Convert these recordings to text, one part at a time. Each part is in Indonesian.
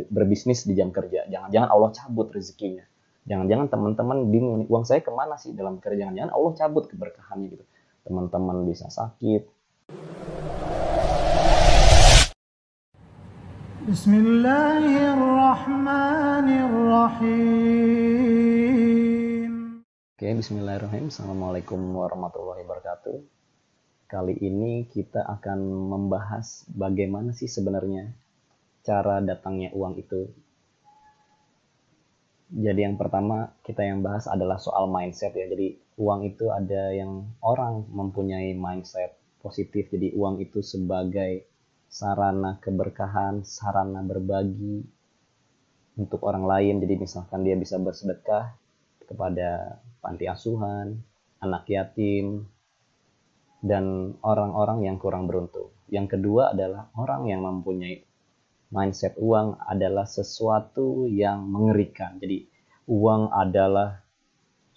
berbisnis di jam kerja. Jangan-jangan Allah cabut rezekinya. Jangan-jangan teman-teman bingung nih, uang saya kemana sih dalam kerja? Jangan-jangan Allah cabut keberkahannya gitu. Teman-teman bisa sakit. Bismillahirrahmanirrahim. Oke, bismillahirrahmanirrahim. Assalamualaikum warahmatullahi wabarakatuh. Kali ini kita akan membahas bagaimana sih sebenarnya cara datangnya uang itu. Jadi yang pertama kita yang bahas adalah soal mindset ya. Jadi uang itu ada yang orang mempunyai mindset positif. Jadi uang itu sebagai sarana keberkahan, sarana berbagi untuk orang lain. Jadi misalkan dia bisa bersedekah kepada panti asuhan, anak yatim, dan orang-orang yang kurang beruntung. Yang kedua adalah orang yang mempunyai mindset uang adalah sesuatu yang mengerikan. Jadi uang adalah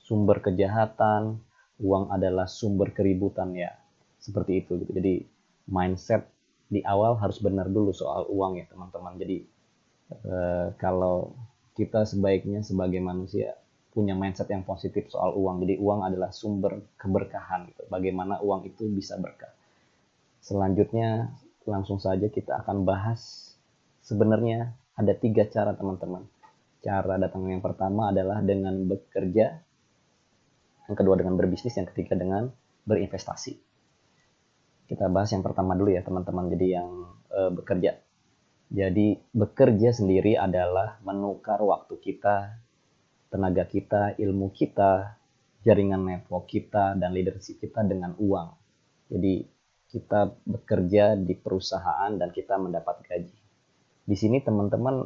sumber kejahatan, uang adalah sumber keributan ya. Seperti itu gitu. Jadi mindset di awal harus benar dulu soal uang ya teman-teman. Jadi kalau kita sebaiknya sebagai manusia punya mindset yang positif soal uang. Jadi uang adalah sumber keberkahan gitu. Bagaimana uang itu bisa berkah. Selanjutnya langsung saja kita akan bahas sebenarnya ada 3 cara teman-teman. Cara datang yang pertama adalah dengan bekerja, yang kedua dengan berbisnis, yang ketiga dengan berinvestasi. Kita bahas yang pertama dulu ya teman-teman. Jadi yang bekerja. Jadi bekerja sendiri adalah menukar waktu kita, tenaga kita, ilmu kita, jaringan network kita, dan leadership kita dengan uang. Jadi kita bekerja di perusahaan dan kita mendapat gaji. Di sini teman-teman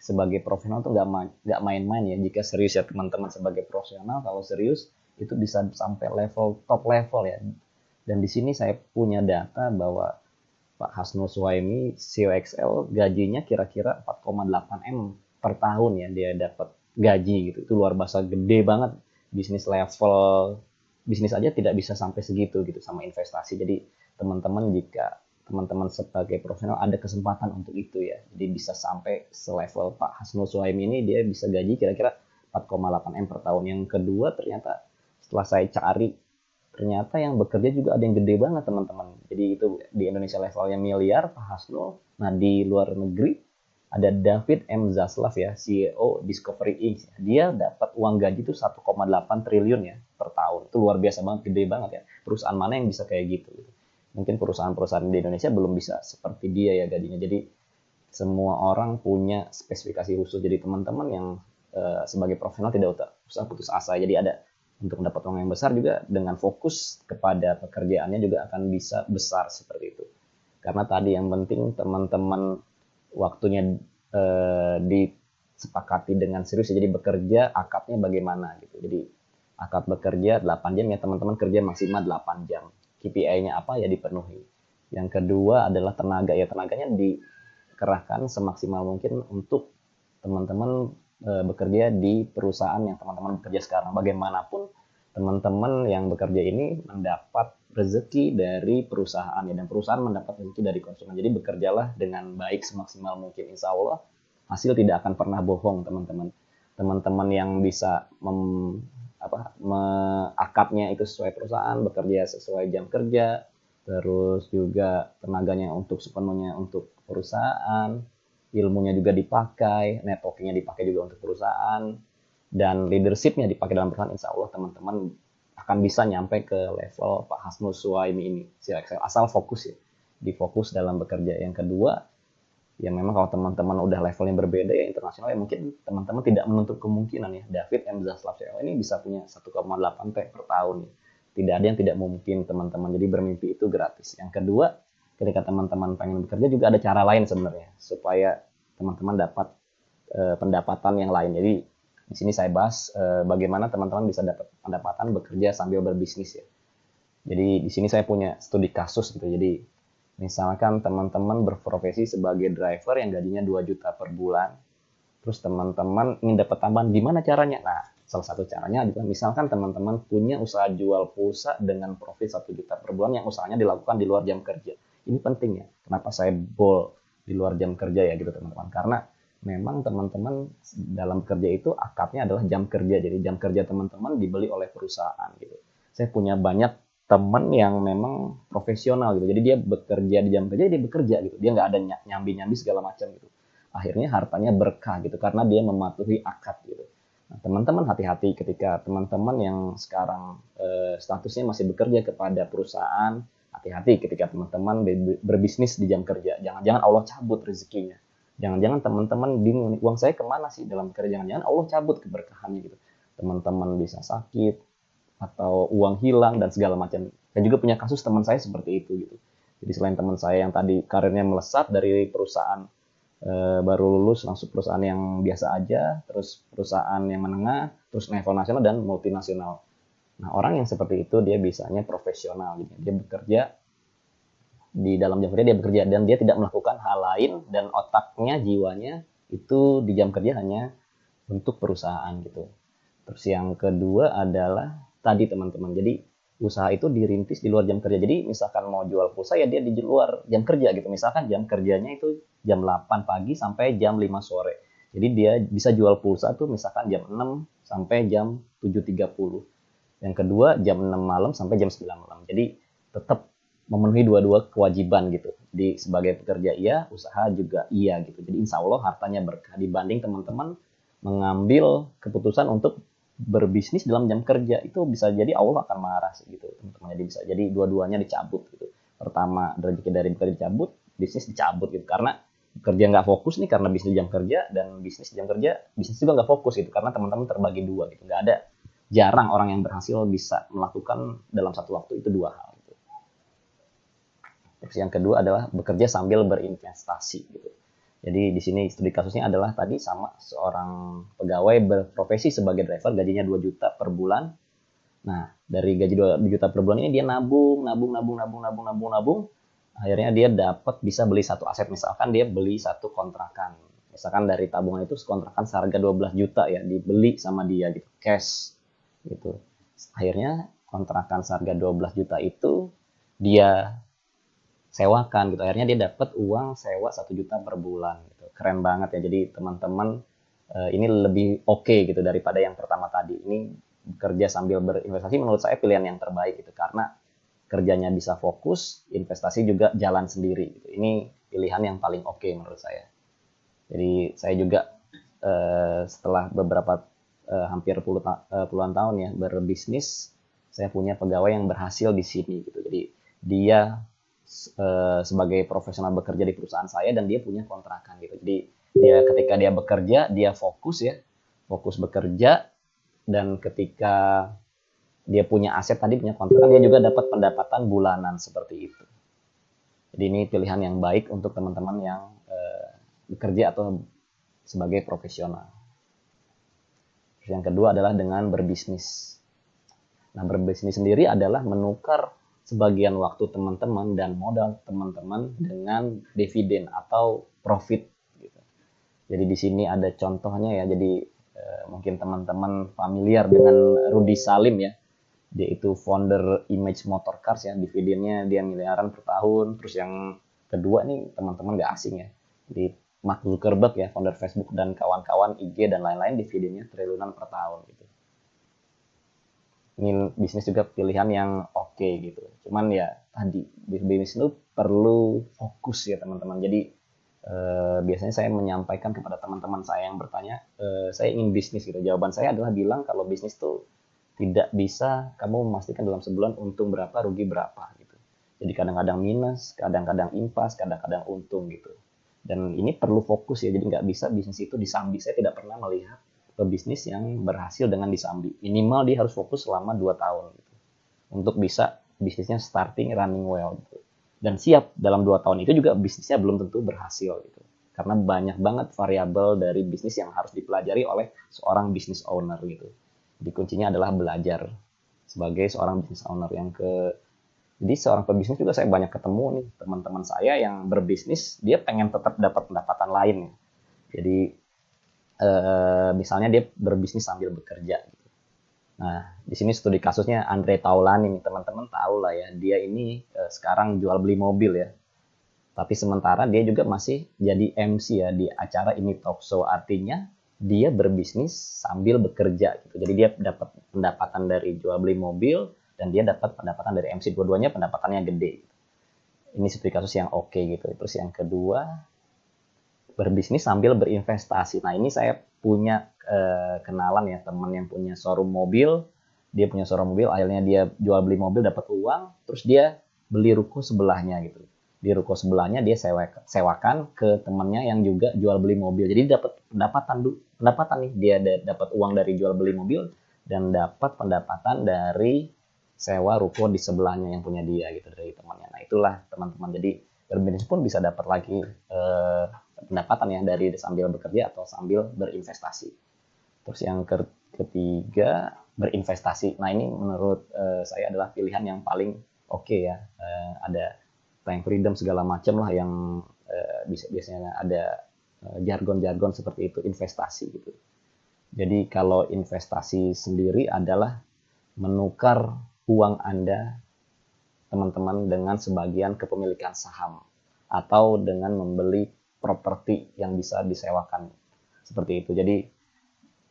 sebagai profesional tuh nggak main-main ya. Jika serius ya teman-teman sebagai profesional, kalau serius itu bisa sampai level top level ya. Dan di sini saya punya data bahwa Pak Hasnul Suhaimi CEO XL gajinya kira-kira 4,8 M per tahun ya dia dapat gaji gitu. Itu luar biasa gede banget. Bisnis level bisnis aja tidak bisa sampai segitu gitu sama investasi. Jadi teman-teman jika teman-teman sebagai profesional ada kesempatan untuk itu ya. Jadi bisa sampai selevel Pak Hasnul Suhaimi ini dia bisa gaji kira-kira 4,8 M per tahun. Yang kedua ternyata setelah saya cari ternyata yang bekerja juga ada yang gede banget teman-teman. Jadi itu di Indonesia levelnya miliar Pak Hasnul. Nah di luar negeri ada David M. Zaslav ya, CEO Discovery Inc. Dia dapat uang gaji itu 1,8 triliun ya per tahun. Itu luar biasa banget, gede banget ya. Perusahaan mana yang bisa kayak gitu? Mungkin perusahaan-perusahaan di Indonesia belum bisa seperti dia ya gajinya. Jadi semua orang punya spesifikasi khusus. Jadi teman-teman yang sebagai profesional tidak usah putus asa. Jadi ada untuk mendapat uang yang besar juga dengan fokus kepada pekerjaannya juga akan bisa besar seperti itu. Karena tadi yang penting teman-teman waktunya disepakati dengan serius. Jadi bekerja akadnya bagaimana gitu. Jadi akad bekerja 8 jam ya teman-teman, kerja maksimal 8 jam. KPI-nya apa ya dipenuhi. Yang kedua adalah tenaga ya, tenaganya dikerahkan semaksimal mungkin untuk teman-teman bekerja di perusahaan yang teman-teman bekerja sekarang. Bagaimanapun teman-teman yang bekerja ini mendapat rezeki dari perusahaan ya, dan perusahaan mendapat rezeki dari konsumen. Jadi bekerjalah dengan baik semaksimal mungkin. Insya Allah hasil tidak akan pernah bohong teman-teman. Teman-teman yang bisa akadnya itu sesuai perusahaan, bekerja sesuai jam kerja, terus juga tenaganya untuk sepenuhnya untuk perusahaan, ilmunya juga dipakai, networkingnya dipakai juga untuk perusahaan, dan leadershipnya dipakai dalam perusahaan. Insya Allah teman-teman akan bisa nyampe ke level Pak Hasnul Suhaimi ini. Asal fokus ya, difokus dalam bekerja. Yang kedua, ya memang kalau teman-teman udah levelnya berbeda ya internasional ya mungkin teman-teman tidak menutup kemungkinan ya David M. Zaslav ini bisa punya 1,8 T per tahun ya. Tidak ada yang tidak mungkin teman-teman. Jadi bermimpi itu gratis. Yang kedua, ketika teman-teman pengen bekerja juga ada cara lain sebenarnya supaya teman-teman dapat pendapatan yang lain. Jadi di sini saya bahas bagaimana teman-teman bisa dapat pendapatan bekerja sambil berbisnis ya. Jadi di sini saya punya studi kasus gitu. Jadi misalkan teman-teman berprofesi sebagai driver yang gajinya 2 juta per bulan. Terus teman-teman ingin dapat tambahan, gimana caranya? Nah, salah satu caranya adalah misalkan teman-teman punya usaha jual pulsa dengan profit 1 juta per bulan yang usahanya dilakukan di luar jam kerja. Ini penting ya. Kenapa saya di luar jam kerja ya gitu teman-teman. Karena memang teman-teman dalam kerja itu akadnya adalah jam kerja. Jadi jam kerja teman-teman dibeli oleh perusahaan gitu. Saya punya banyak teman yang memang profesional gitu. Jadi dia bekerja di jam kerja, dia bekerja gitu. Dia nggak ada nyambi-nyambi segala macam gitu. Akhirnya hartanya berkah gitu karena dia mematuhi akad gitu. Nah, teman-teman hati-hati ketika teman-teman yang sekarang statusnya masih bekerja kepada perusahaan, hati-hati ketika teman-teman berbisnis di jam kerja. Jangan-jangan Allah cabut rezekinya. Jangan-jangan teman-teman bingung, uang saya kemana sih dalam kerja? Jangan-jangan Allah cabut keberkahannya gitu. Teman-teman bisa sakit, atau uang hilang, dan segala macam. Saya juga punya kasus teman saya seperti itu gitu. Jadi selain teman saya yang tadi karirnya melesat dari perusahaan baru lulus masuk perusahaan yang biasa aja, terus perusahaan yang menengah, terus level nasional dan multinasional. Nah, orang yang seperti itu dia bisanya profesional gitu. Dia bekerja di dalam jam kerja, dia bekerja dan dia tidak melakukan hal lain, dan otaknya, jiwanya itu di jam kerja hanya untuk perusahaan gitu. Terus yang kedua adalah tadi teman-teman. Jadi usaha itu dirintis di luar jam kerja. Jadi misalkan mau jual pulsa ya dia di luar jam kerja gitu. Misalkan jam kerjanya itu jam 8 pagi sampai jam 5 sore. Jadi dia bisa jual pulsa tuh misalkan jam 6 sampai jam 7.30. Yang kedua jam 6 malam sampai jam 9 malam. Jadi tetap memenuhi dua-dua kewajiban gitu. Jadi sebagai pekerja iya, usaha juga iya gitu. Jadi insya Allah hartanya berkah dibanding teman-teman mengambil keputusan untuk berbisnis dalam jam kerja. Itu bisa jadi Allah akan marah gitu teman-teman. Jadi bisa jadi dua-duanya dicabut gitu. Pertama rezeki dari bekerja dicabut, bisnis dicabut gitu. Karena kerja nggak fokus nih karena bisnis jam kerja, dan bisnis jam kerja bisnis juga nggak fokus gitu karena teman-teman terbagi dua gitu. Nggak ada, jarang orang yang berhasil bisa melakukan dalam satu waktu itu dua hal gitu. Terus yang kedua adalah bekerja sambil berinvestasi gitu. Jadi di sini studi kasusnya adalah tadi sama seorang pegawai berprofesi sebagai driver, gajinya 2 juta per bulan. Nah, dari gaji 2 juta per bulan ini dia nabung. Akhirnya dia dapat bisa beli satu aset, misalkan dia beli satu kontrakan. Misalkan dari tabungan itu kontrakan seharga 12 juta ya, dibeli sama dia gitu, cash gitu. Akhirnya kontrakan seharga 12 juta itu dia sewakan gitu. Akhirnya dia dapat uang sewa 1 juta per bulan gitu. Keren banget ya. Jadi teman-teman ini lebih oke gitu daripada yang pertama tadi. Ini bekerja sambil berinvestasi menurut saya pilihan yang terbaik gitu karena kerjanya bisa fokus, investasi juga jalan sendiri gitu. Ini pilihan yang paling oke menurut saya. Jadi saya juga setelah beberapa hampir puluhan tahun ya berbisnis, saya punya pegawai yang berhasil di sini gitu. Jadi dia sebagai profesional bekerja di perusahaan saya dan dia punya kontrakan gitu. Jadi dia ketika dia bekerja dia fokus bekerja, dan ketika dia punya aset tadi punya kontrakan dia juga dapat pendapatan bulanan seperti itu. Jadi ini pilihan yang baik untuk teman-teman yang bekerja atau sebagai profesional. Terus yang kedua adalah dengan berbisnis. Nah, berbisnis sendiri adalah menukar sebagian waktu teman-teman dan modal teman-teman dengan dividen atau profit gitu. Jadi di sini ada contohnya ya. Jadi mungkin teman-teman familiar dengan Rudy Salim ya. Dia itu founder Image Motor Cars ya. Dividennya dia miliaran per tahun. Terus yang kedua nih teman-teman gak asing ya. Di Mark Zuckerberg ya, founder Facebook dan kawan-kawan IG dan lain-lain, dividennya triliunan per tahun gitu. Ini bisnis juga pilihan yang oke gitu. Cuman ya tadi bisnis itu perlu fokus ya teman-teman. Jadi biasanya saya menyampaikan kepada teman-teman saya yang bertanya, saya ingin bisnis gitu. Jawaban saya adalah bilang kalau bisnis tuh tidak bisa kamu memastikan dalam sebulan untung berapa, rugi berapa gitu. Jadi kadang-kadang minus, kadang-kadang impas, kadang-kadang untung gitu. Dan ini perlu fokus ya. Jadi nggak bisa bisnis itu disambi. Saya tidak pernah melihat pebisnis yang berhasil dengan disambi. Minimal dia harus fokus selama 2 tahun gitu, untuk bisa bisnisnya starting running well gitu. Dan siap dalam 2 tahun itu juga bisnisnya belum tentu berhasil gitu. Karena banyak banget variabel dari bisnis yang harus dipelajari oleh seorang business owner gitu. Jadi kuncinya adalah belajar sebagai seorang business owner. Jadi seorang pebisnis juga saya banyak ketemu nih teman-teman saya yang berbisnis, dia pengen tetap dapat pendapatan lain ya. Jadi misalnya dia berbisnis sambil bekerja gitu. Nah, di sini studi kasusnya Andre Taulani nih, teman-teman tahu lah ya. Dia ini sekarang jual beli mobil ya. Tapi sementara dia juga masih jadi MC ya di acara ini talk show, artinya dia berbisnis sambil bekerja gitu. Jadi dia dapat pendapatan dari jual beli mobil dan dia dapat pendapatan dari MC, dua-duanya pendapatannya gede. Ini seperti kasus yang oke gitu. Terus yang kedua, berbisnis sambil berinvestasi. Nah, ini saya punya kenalan ya, teman yang punya showroom mobil. Dia punya showroom mobil, akhirnya dia jual beli mobil dapat uang, terus dia beli ruko sebelahnya gitu. Di ruko sebelahnya dia sewakan ke temannya yang juga jual beli mobil. Jadi dapat pendapatan nih, dia dapat uang dari jual beli mobil dan dapat pendapatan dari sewa ruko di sebelahnya yang punya dia gitu, dari temannya. Nah, itulah teman-teman. Jadi berbisnis pun bisa dapat lagi pendapatan ya dari sambil bekerja atau sambil berinvestasi. Terus yang ketiga, berinvestasi. Nah, ini menurut saya adalah pilihan yang paling oke ya. Ada time freedom segala macam lah yang biasanya ada jargon-jargon seperti itu, investasi gitu. Jadi kalau investasi sendiri adalah menukar uang Anda, teman-teman, dengan sebagian kepemilikan saham atau dengan membeli properti yang bisa disewakan seperti itu. Jadi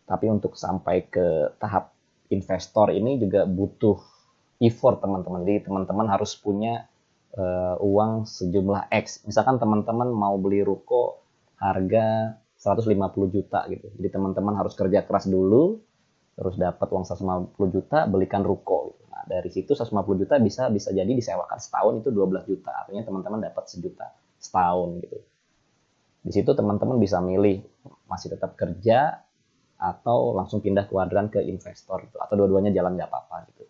tapi untuk sampai ke tahap investor ini juga butuh effort teman-teman. Jadi teman-teman harus punya uang sejumlah X. Misalkan teman-teman mau beli ruko harga 150 juta gitu. Jadi teman-teman harus kerja keras dulu, terus dapat uang 150 juta, belikan ruko gitu. Nah, dari situ 150 juta bisa jadi disewakan setahun, itu 12 juta. Artinya teman-teman dapat sejuta setahun gitu. Di situ teman-teman bisa milih masih tetap kerja atau langsung pindah kuadran ke investor gitu. Atau dua-duanya jalan nggak apa-apa gitu.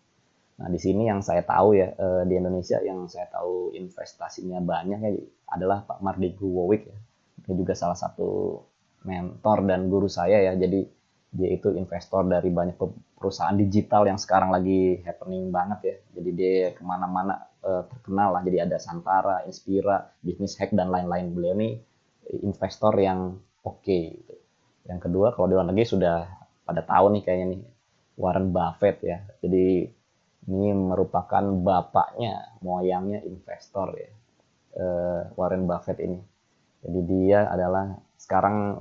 Nah, di sini yang saya tahu ya, di Indonesia yang saya tahu investasinya banyak ya adalah Pak Mardigu Wowik ya. Dia juga salah satu mentor dan guru saya ya. Jadi dia itu investor dari banyak perusahaan digital yang sekarang lagi happening banget ya. Jadi dia kemana-mana terkenal lah. Jadi ada Santara, Inspira, Business Hack dan lain-lain. Beliau ini investor yang oke gitu. Yang kedua, kalau di luar negeri sudah pada tahu nih kayaknya nih, Warren Buffett ya. Jadi ini merupakan bapaknya, moyangnya investor ya, Warren Buffett ini. Jadi dia adalah sekarang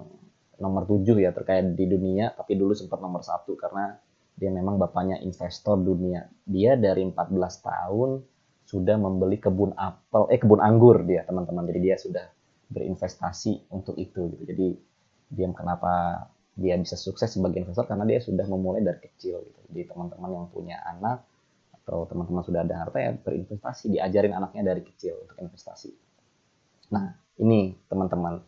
nomor 7 ya terkait di dunia, tapi dulu sempat nomor 1 karena dia memang bapaknya investor dunia. Dia dari 14 tahun sudah membeli kebun anggur dia teman-teman. Jadi dia sudah berinvestasi untuk itu gitu. Jadi kenapa dia bisa sukses sebagai investor karena dia sudah memulai dari kecil gitu. Jadi teman-teman yang punya anak atau teman-teman sudah ada harta ya berinvestasi, diajarin anaknya dari kecil untuk investasi. Nah, ini teman-teman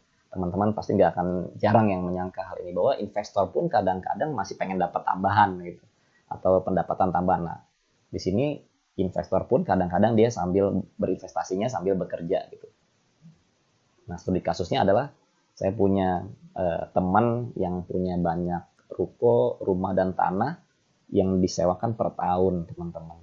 pasti nggak akan jarang yang menyangka hal ini, bahwa investor pun kadang-kadang masih pengen dapat tambahan gitu atau pendapatan tambahan. Nah, di sini investor pun kadang-kadang dia sambil berinvestasinya sambil bekerja gitu. Nah, studi kasusnya adalah saya punya teman yang punya banyak ruko, rumah dan tanah yang disewakan per tahun, teman-teman.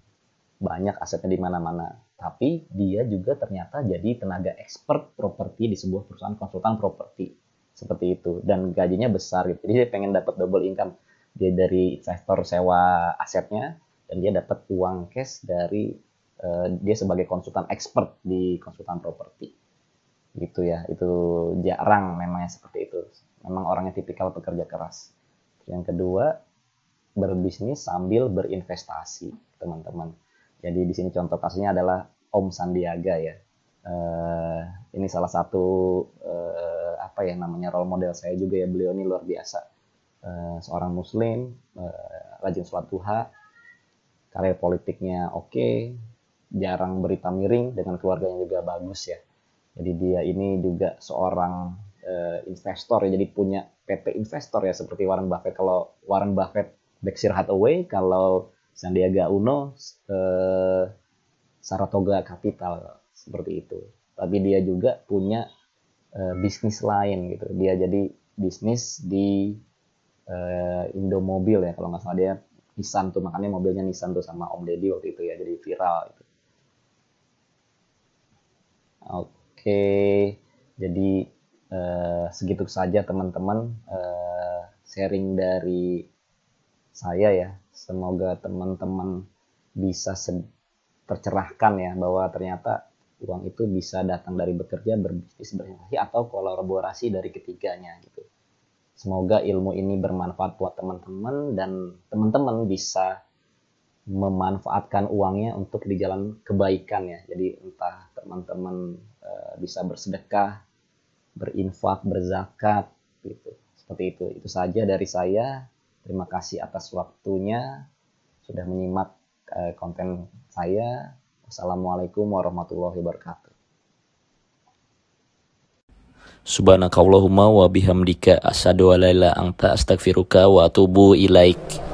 Banyak asetnya di mana-mana. Tapi dia juga ternyata jadi tenaga expert properti di sebuah perusahaan konsultan properti. Seperti itu. Dan gajinya besar gitu. Jadi dia pengen dapat double income. Dia dari investor sewa asetnya, dan dia dapat uang cash dari dia sebagai konsultan expert di konsultan properti. Gitu ya. Itu jarang memangnya seperti itu. Memang orangnya tipikal pekerja keras. Yang kedua, berbisnis sambil berinvestasi, teman-teman. Jadi di sini contoh kasusnya adalah Om Sandiaga ya. Ini salah satu role model saya juga ya. Beliau ini luar biasa. Seorang Muslim, rajin sholat duha, karir politiknya oke, jarang berita miring, dengan keluarganya juga bagus ya. Jadi dia ini juga seorang investor ya. Jadi punya PT investor ya seperti Warren Buffett. Kalau Warren Buffett Berkshire Hathaway, kalau Sandiaga Uno Saratoga Capital, seperti itu. Tapi dia juga punya bisnis lain gitu. Dia jadi bisnis di Indomobil ya, kalau nggak salah dia Nissan tuh, makanya mobilnya Nissan tuh sama Om Deddy waktu itu ya, jadi viral gitu. Oke, jadi segitu saja teman-teman sharing dari saya ya. Semoga teman-teman bisa tercerahkan ya, bahwa ternyata uang itu bisa datang dari bekerja, berbisnis, berinvestasi, atau kolaborasi dari ketiganya gitu. Semoga ilmu ini bermanfaat buat teman-teman dan teman-teman bisa memanfaatkan uangnya untuk di jalan kebaikan ya. Jadi entah teman-teman bisa bersedekah, berinfak, berzakat gitu. Seperti itu. Itu saja dari saya. Terima kasih atas waktunya sudah menyimak konten saya. Wassalamualaikum warahmatullahi wabarakatuh. Subhanakallahumma wa bihamdika asyhadu an la ilaha illa anta astaghfiruka wa atubu ilaik.